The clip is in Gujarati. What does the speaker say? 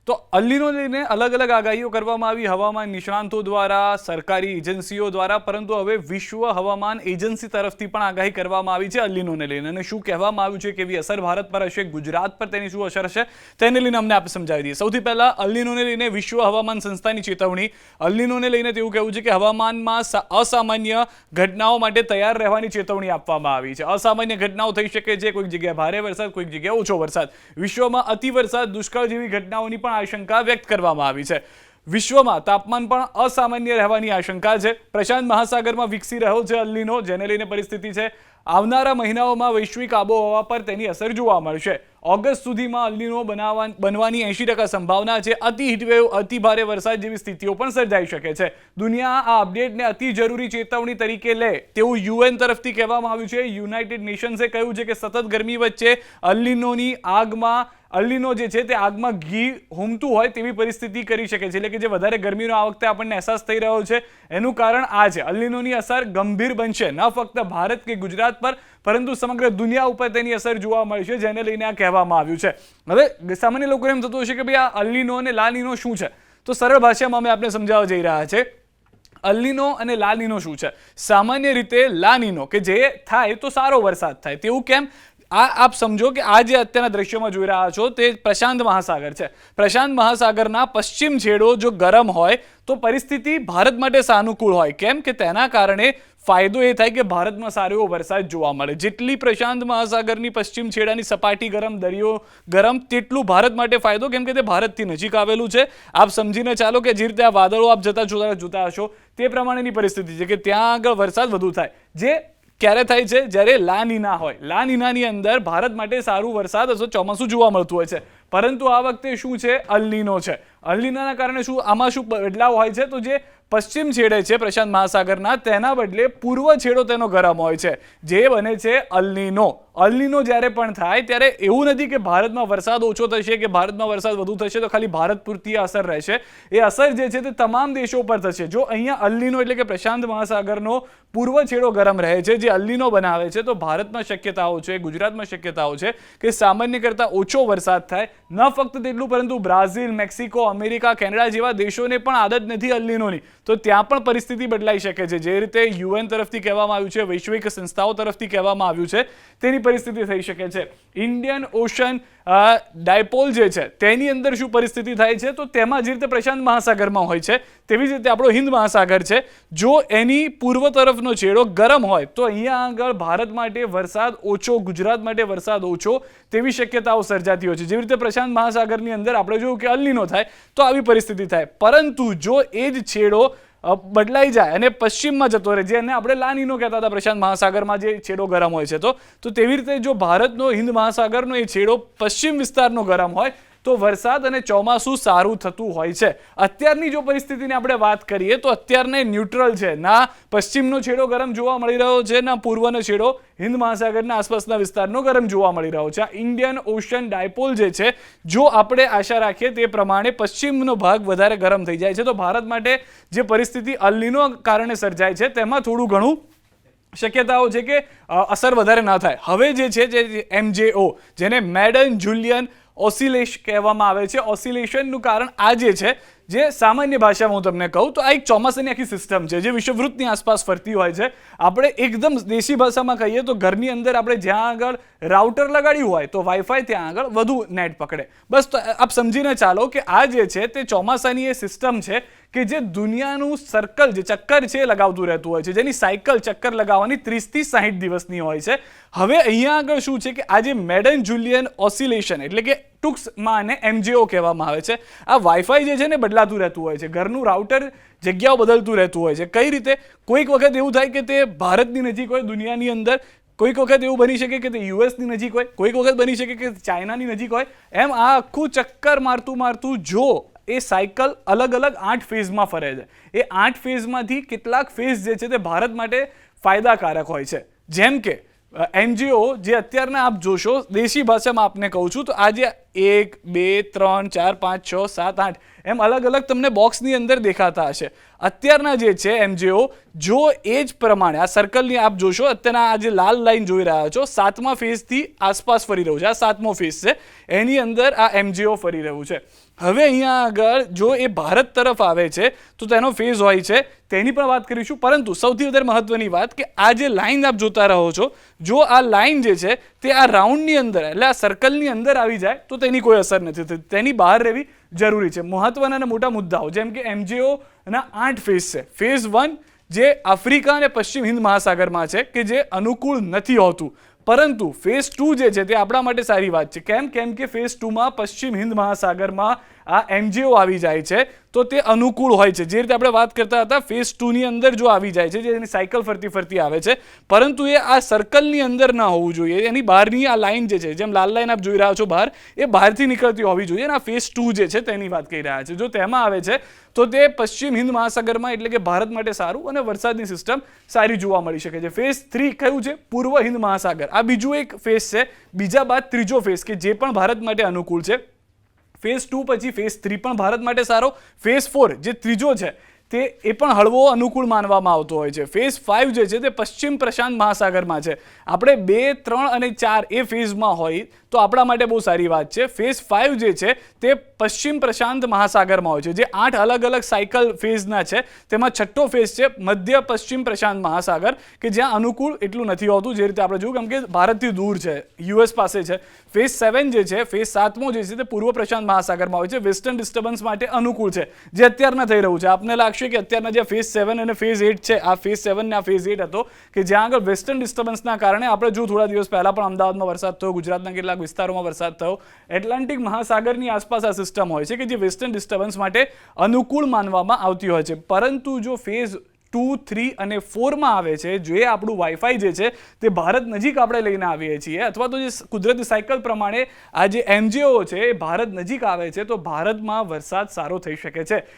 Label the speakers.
Speaker 1: તો અલ્લીનો લઈને અલગ અલગ આગાહીઓ કરવામાં આવી હવામાન નિષ્ણાંતો દ્વારા, સરકારી એજન્સીઓ દ્વારા, પરંતુ હવે વિશ્વ હવામાન એજન્સી તરફથી પણ આગાહી કરવામાં આવી છે અલ્લીનોને લઈને. અને શું કહેવામાં આવ્યું છે, કેવી અસર ભારત પર હશે, ગુજરાત પર તેની શું અસર હશે, તેને લઈને અમને આપણે સમજાવી દઈએ. સૌથી પહેલા અલ્લીનોને લઈને વિશ્વ હવામાન સંસ્થાની ચેતવણી. અલ્લીનોને લઈને તેવું કહેવું છે કે હવામાનમાં અસામાન્ય ઘટનાઓ માટે તૈયાર રહેવાની ચેતવણી આપવામાં આવી છે. અસામાન્ય ઘટનાઓ થઈ શકે છે, કોઈક જગ્યાએ ભારે વરસાદ, કોઈક જગ્યાએ ઓછો વરસાદ. વિશ્વમાં અતિ વરસાદ, દુષ્કાળ જેવી ઘટનાઓની પણ આશંકા વ્યક્ત કરવામાં આવી છે. વિશ્વમાં તાપમાન પણ અસામાન્ય રહેવાની આશંકા છે. પ્રશાંત મહાસાગરમાં વિકસી રહ્યો છે અલ્લીનો, જેને લઈને પરિસ્થિતિ છે. આવનારા મહિનાઓમાં વૈશ્વિક આબોહવા પર તેની અસર જોવા મળશે. ઓગસ્ટ સુધીમાં અલ્લીનો બનવાની 80% સંભાવના છે. અતિ હીટવેવ, અતિ ભારે વરસાદ જેવી સ્થિતિઓ પણ સર્જાઈ શકે છે. દુનિયા આ અપડેટને અતિ જરૂરી ચેતવણી તરીકે લે તેવું યુએન તરફથી કહેવામાં આવ્યું છે. યુનાઇટેડ નેશન્સે કહ્યું છે કે સતત ગરમી વચ્ચે અલ્લીનો જે છે તે આગમાં ઘી હોમતું હોય તેવી પરિસ્થિતિ કરી શકે છે. એટલે કે જે વધારે ગરમીનો આ વખતે આપણને અહેસાસ થઈ રહ્યો છે એનું કારણ આ છે. અલ્લીનોની અસર ગંભીર બનશે, ન ફક્ત ભારત કે ગુજરાત પર, પરંતુ સમગ્ર દુનિયા ઉપર તેની અસર જોવા મળશે, જેને લઈને આ કહેવામાં આવ્યું છે. હવે સામાન્ય લોકોને એમ થતું હશે કે ભાઈ આ અલ્લીનો અને લાનીનો શું છે, તો સરળ ભાષામાં અમે આપણે સમજાવવા જઈ રહ્યા છે. અલ્લીનો અને લાનીનો શું છે? સામાન્ય રીતે લાનીનો કે જે થાય તો સારો વરસાદ થાય, તેવું કેમ? આપ સમજો કે આ જે અત્યારના દ્રશ્યોમાં જોઈ રહ્યા છો તે પ્રશાંત મહાસાગર છે. પ્રશાંત મહાસાગરના પશ્ચિમ છેડો જો ગરમ હોય તો પરિસ્થિતિ ભારત માટે સાનુકૂળ હોય. કેમ કે તેના કારણે ફાયદો એ થાય કે ભારતમાં સારો એવો વરસાદ જોવા મળે. જેટલી પ્રશાંત મહાસાગરની પશ્ચિમ છેડાની સપાટી ગરમ, દરિયો ગરમ, તેટલું ભારત માટે ફાયદો, કેમ કે તે ભારતથી નજીક આવેલું છે. આપ સમજીને ચાલો કે જે રીતે આ વાદળો આપ જોતા હશો તે પ્રમાણેની પરિસ્થિતિ છે કે ત્યાં આગળ વરસાદ વધુ થાય. જે ક્યારે થાય છે? જ્યારે લાનીના હોય. લાનીનાની અંદર ભારત માટે સારું વરસાદ અથવા ચોમાસું જોવા મળતું હોય છે. પરંતુ આ વખતે શું છે? અલ્લીનો છે. અલ્લીનાના કારણે આમાં શું બદલાવ હોય છે? તો જે પશ્ચિમ છેડે છે પ્રશાંત મહાસાગરના, તેના બદલે પૂર્વ છેડો તેનો ગરમ હોય છે, જે બને છે અલ્લીનો. અલ્લીનો જ્યારે પણ થાય ત્યારે એવું નથી કે ભારતમાં વરસાદ ઓછો થશે કે ભારતમાં વરસાદ વધુ થશે તો ખાલી ભારત પૂરતી અસર રહેશે. એ અસર જે છે તે તમામ દેશો પર થશે. જો અહીંયા અલ્લીનો એટલે કે પ્રશાંત મહાસાગરનો પૂર્વ છેડો ગરમ રહે છે, જે અલ્લીનો બનાવે છે, તો ભારતમાં શક્યતાઓ છે, ગુજરાતમાં શક્યતાઓ છે કે સામાન્ય કરતાં ઓછો વરસાદ થાય. ન ફક્ત તેટલું, પરંતુ બ્રાઝિલ, મેક્સિકો, અમેરિકા, કેનેડા જેવા દેશોને પણ આદત નથી અલ્લીનોની, તો ત્યાં પણ પરિસ્થિતિ બદલાઈ શકે છે. જે રીતે યુએન તરફથી કહેવામાં આવ્યું છે, વૈશ્વિક સંસ્થાઓ તરફથી કહેવામાં આવ્યું છે, તેની પરિસ્થિતિ થઈ શકે છે. ઇન્ડિયન ઓશન ડાયપોલ જે છે તેની અંદર શું પરિસ્થિતિ થાય છે? તો તેમાં જે રીતે પ્રશાંત મહાસાગરમાં હોય છે તેવી જ રીતે આપણો હિન્દ મહાસાગર છે. જો એની પૂર્વ તરફનો છેડો ગરમ હોય તો અહીંયા આગળ ભારત માટે વરસાદ ઓછો, ગુજરાત માટે વરસાદ ઓછો તેવી શક્યતાઓ સર્જાતી હોય છે. જેવી રીતે પ્રશાંત મહાસાગરની અંદર આપણે જોયું કે અલ્લીનો થાય તો આવી પરિસ્થિતિ થાય. પરંતુ જો એ જ છેડો બદલાઈ જાય અને પશ્ચિમમાં જતો રહે, જેને આપણે લાનીનો કહેતા હતા પ્રશાંત મહાસાગરમાં જે છેડો ગરમ હોય છે, તો તેવી રીતે જો ભારતનો હિન્દ મહાસાગરનો એ છેડો પશ્ચિમ વિસ્તારનો ગરમ હોય તો વરસાદ અને ચોમાસું સારું થતું હોય છે. અત્યારની જો પરિસ્થિતિની આપણે વાત કરીએ તો અત્યારને ન્યુટ્રલ છે. ના પશ્ચિમનો છેડો ગરમ જોવા મળી રહ્યો છે, ના પૂર્વનો છેડો હિન્દ મહાસાગરના આસપાસના વિસ્તારનો ગરમ જોવા મળી રહ્યો છે. આ ઇન્ડિયન ઓશન ડાયપોલ જે છે, જો આપણે આશા રાખીએ તે પ્રમાણે પશ્ચિમનો ભાગ વધારે ગરમ થઈ જાય છે, તો ભારત માટે જે પરિસ્થિતિ અલ્લીનો કારણે સર્જાય છે તેમાં થોડું ઘણું શક્યતાઓ છે કે અસર વધારે ના થાય. હવે જે છે જે MJO, જેને મેડન જુલિયન ઓસિલેશન કહેવામાં આવે છે, ઓસિલેશનનું કારણ આ જે છે, જે સામાન્ય ભાષામાં હું તમને કહું તો આ એક ચોમાસાની આખી સિસ્ટમ છે જે વિષુવવૃત્તની આસપાસ ફરતી હોય છે. આપણે એકદમ દેશી ભાષામાં કહીએ તો ઘરની અંદર આપણે જ્યાં આગળ રાઉટર લગાડ્યું હોય તો વાઈફાઈ ત્યાં આગળ વધુ નેટ પકડે. બસ તો આપ સમજીને ચાલો કે આ જે છે તે ચોમાસાની એ સિસ્ટમ છે કે જે દુનિયાનું સર્કલ, જે ચક્કર છે, લગાવતું રહેતું હોય છે, જેની સાયકલ ચક્કર લગાવવાની 30 થી 60 દિવસની હોય છે. હવે અહીંયા આગળ શું છે કે આ જે મેડન જુલિયન ઓસિલેશન એટલે કે ટૂંકમાં આને MJO કહેવામાં આવે છે. આ વાઈફાઈ જે છે ને બદલાતું રહેતું હોય છે, ઘરનું રાઉટર જગ્યાઓ બદલતું રહેતું હોય છે. કઈ રીતે? કોઈક વખત એવું થાય કે તે ભારતની નજીક હોય દુનિયાની અંદર, કોઈક વખત એવું બની શકે કે તે યુએસની નજીક હોય, કોઈક વખત બની શકે કે ચાઇનાની નજીક હોય. એમ આ આખું ચક્કર મારતું જો એ સાયકલ અલગ અલગ 8 ફેઝમાં ફરે છે, એ 8 ફેઝમાંથી કેટલાક ફેઝ જે છે તે ભારત માટે ફાયદાકારક હોય છે. જેમ કે MJO જે અત્યારના આપ જોશો, દેશી ભાષામાં આપને કહું છું તો આજે 1, 2, 3, 4, 5, 6, 7, 8 એમ અલગ અલગ તમને બોક્સની અંદર દેખાતા હશે. અત્યારના જે છે MJO, જો એ જ પ્રમાણે આ સર્કલની આપ જોશો, અત્યારના આ જે લાલ લાઈન જોઈ રહ્યા છો 7મા ફેઝથી આસપાસ ફરી રહ્યું છે, આ 7મો ફેઝ છે, એની અંદર આ MJO ફરી રહ્યું છે. હવે અહીંયા આગળ જો એ ભારત તરફ આવે છે તો તેનો ફેઝ હોય છે, તેની પણ વાત કરીશું. પરંતુ સૌથી વધારે મહત્વની વાત કે આ જે લાઇન આપ જોતા રહો છો, જો આ લાઇન જે છે તે આ રાઉન્ડની અંદર એટલે આ સર્કલની અંદર આવી જાય તો તેની કોઈ અસર નથી થતી, તેની બહાર રહેવી જરૂરી છે. મહત્વના અને મોટા મુદ્દાઓ જેમ કે MJO ના 8 ફેઝ છે. ફેઝ 1 જે આફ્રિકા અને પશ્ચિમ હિન્દ મહાસાગરમાં છે કે જે અનુકૂળ નથી હોતું, પરંતુ ફેઝ 2 જે છે તે આપણા માટે સારી વાત છે. કેમ કે ફેઝ 2માં પશ્ચિમ હિન્દ મહાસાગરમાં આ MJO આવી જાય છે તો તે અનુકૂળ હોય છે. જે રીતે આપણે વાત કરતા હતા ફેઝ 2ની અંદર જો આવી જાય છે, જે એની સાયકલ ફરતી ફરતી આવે છે, પરંતુ એ આ સર્કલની અંદર ના હોવું જોઈએ, એની બહારની આ લાઇન જે છે, જેમ લાલ લાઇન આપ જોઈ રહ્યા છો બહાર, એ બહારથી નીકળતી હોવી જોઈએ. અને આ ફેઝ 2 જે છે તેની વાત કહી રહ્યા છે. જો તેમાં આવે છે તો તે પશ્ચિમ હિન્દ મહાસાગરમાં એટલે કે ભારત માટે સારું અને વરસાદની સિસ્ટમ સારી જોવા મળી શકે છે. ફેઝ 3 કયું છે? પૂર્વ હિન્દ મહાસાગર. આ બીજું એક ફેઝ છે, બીજા બાદ ત્રીજો ફેઝ કે જે પણ ભારત માટે અનુકૂળ છે. ફેઝ 2 પછી ફેઝ 3 પણ ભારત માટે સારો. ફેઝ 4 જે ત્રીજો છે તે એ પણ હળવો અનુકૂળ માનવામાં આવતો હોય છે. ફેઝ 5 જે છે તે પશ્ચિમ પ્રશાંત મહાસાગરમાં છે. આપણે 2, 3 અને 4 એ ફેઝમાં હોય તો આપણા માટે બહુ સારી વાત છે. ફેઝ 5 જે છે તે પશ્ચિમ પ્રશાંત મહાસાગરમાં હોય છે, જે 8 અલગ અલગ સાયકલ ફેઝના છે. તેમાં છઠ્ઠો ફેઝ છે મધ્ય પશ્ચિમ પ્રશાંત મહાસાગર, કે જ્યાં અનુકૂળ એટલું નથી હોતું, જે રીતે આપણે જોયું, કેમ કે ભારતથી દૂર છે, US પાસે છે. ફેઝ 7 જે છે, ફેઝ 7મો જે છે તે પૂર્વ પ્રશાંત મહાસાગરમાં હોય છે, વેસ્ટર્ન ડિસ્ટર્બન્સ માટે અનુકૂળ છે, જે અત્યારના થઈ રહ્યું છે. આપને લાગશે કે અત્યારના જે ફેઝ 7 અને ફેઝ 8 છે, આ ફેઝ 7 ને આ ફેઝ 8 હતો કે જ્યાં આગળ વેસ્ટર્ન ડિસ્ટર્બન્સના કારણે આપણે જો થોડા દિવસ પહેલા પણ અમદાવાદમાં વરસાદ થયો, ગુજરાતના કેટલાક વિસ્તારોમાં વરસાદ થયો, એટલાન્ટિક મહાસાગરની આસપાસ આ સિસ્ટમ હોય છે કે જે વેસ્ટર્ન ડિસ્ટર્બન્સ માટે અનુકૂળ માનવામાં આવતી હોય છે. પરંતુ જો ફેઝ 2, 3 અને 4માં આવે છે, જે આપણું વાઈફાઈ જે છે તે ભારત નજીક આપણે લઈને આવીએ છીએ, અથવા તો જે કુદરતી સાયકલ પ્રમાણે આ જે MJO છે એ ભારત નજીક આવે છે, તો ભારતમાં વરસાદ સારો થઈ શકે છે.